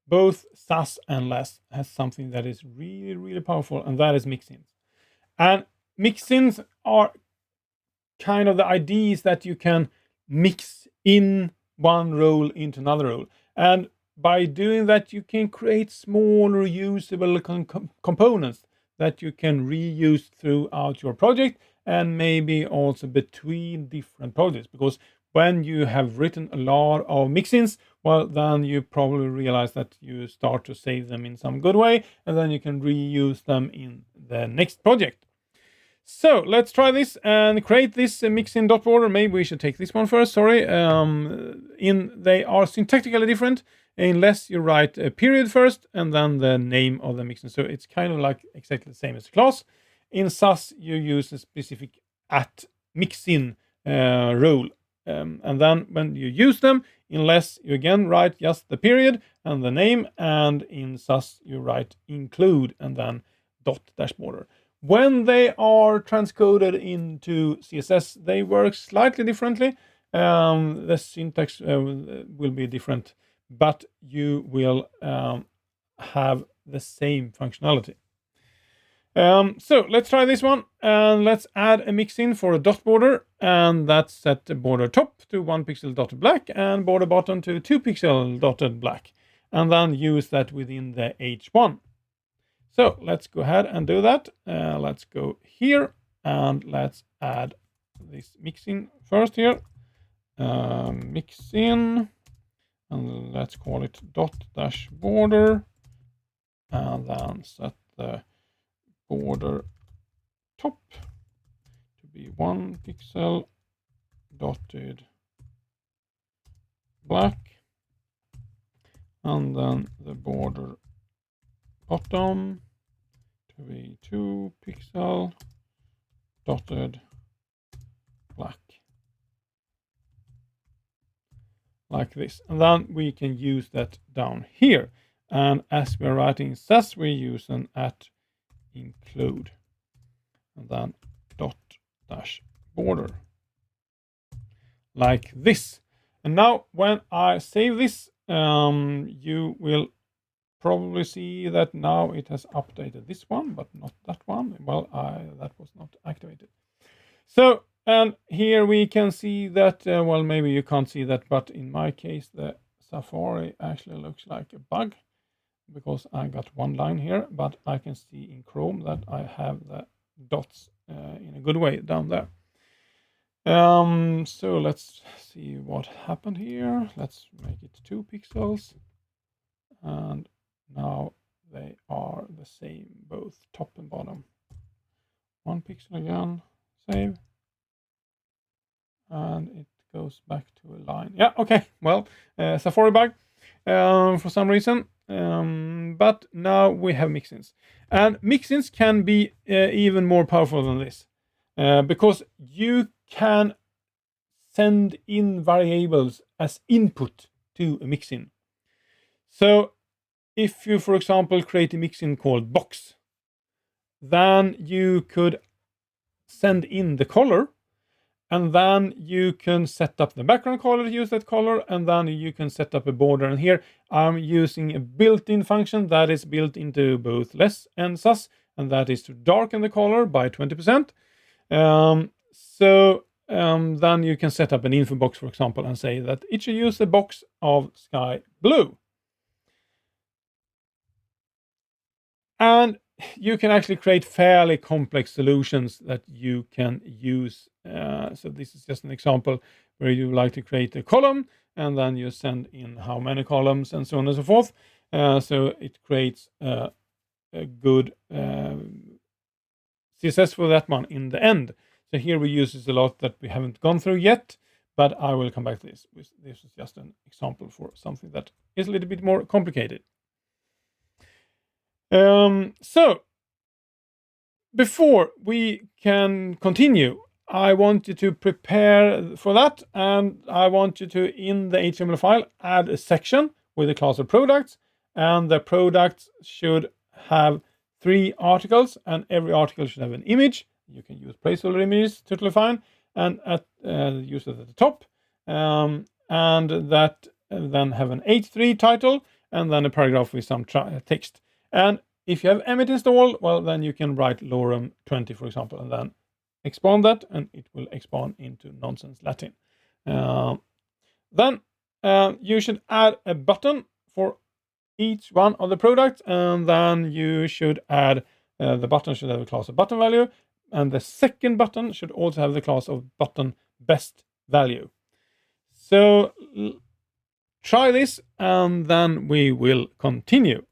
both Sass and Less has something that is really, really powerful, and that is mixins. And mixins are kind of the ideas that you can mix in one role into another role. And by doing that, you can create small reusable components that you can reuse throughout your project, and maybe also between different projects. Because when you have written a lot of mixins, well, then you probably realize that you start to save them in some good way, and then you can reuse them in the next project. So let's try this and create this Mixin dot border. Maybe we should take this one first. Sorry. They are syntactically different. Unless you write a period first and then the name of the Mixin. So it's kind of like exactly the same as a class. In Sass, you use a specific at Mixin role. And then when you use them, in Less, you again write just the period and the name. And in Sass, you write include and then dot dash border. When they are transcoded into CSS, they work slightly differently. The syntax will be different, but you will have the same functionality. So let's try this one, and let's add a mixin for a dot border, and that's set the border top to 1 pixel dotted black and border bottom to 2 pixel dotted black, and then use that within the H1. So let's go ahead and do that. Let's go here and let's add this mixin first here. Mixin, and let's call it dot dash border, and then set the border top to be 1 pixel dotted black, and then the border bottom to be 2 pixel dotted black, like this. And then we can use that down here. And as we're writing Sass, we use an at include, and then dot dash border, like this. And now when I save this, you will probably see that now it has updated this one, but not that one. Well, that was not activated. So, and here we can see that, well, maybe you can't see that, but in my case, the Safari actually looks like a bug, because I got one line here, but I can see in Chrome that I have the dots in a good way down there. So let's see what happened here. Let's make it 2 pixels, and now they are the same, both top and bottom. 1 pixel again, save, and it goes back to a line. Yeah, okay, well, Safari bug for some reason. But now we have mixins, and mixins can be even more powerful than this, because you can send in variables as input to a mixin. So if you, for example, create a mixin called box, then you could send in the color, and then you can set up the background color to use that color, and then you can set up a border. And here I'm using a built-in function that is built into both Less and Sass, and that is to darken the color by 20%. Then you can set up an info box, for example, and say that it should use a box of sky blue. And you can actually create fairly complex solutions that you can use. So this is just an example where you like to create a column, and then you send in how many columns and so on and so forth. So it creates a good CSS for that one in the end. So here we use this a lot that we haven't gone through yet, but I will come back to this. This is just an example for something that is a little bit more complicated. So before we can continue, I want you to prepare for that, and I want you to, in the HTML file, add a section with the class of products, and the products should have 3 articles, and every article should have an image. You can use placeholder images, totally fine, and use it at the top, and that then have an H3 title, and then a paragraph with some text. And if you have Emmet installed, well, then you can write lorem 20, for example, and then expand that, and it will expand into nonsense Latin. Then you should add a button for each one of the products, and then you should add the button should have a class of button value, and the second button should also have the class of button best value. So try this, and then we will continue.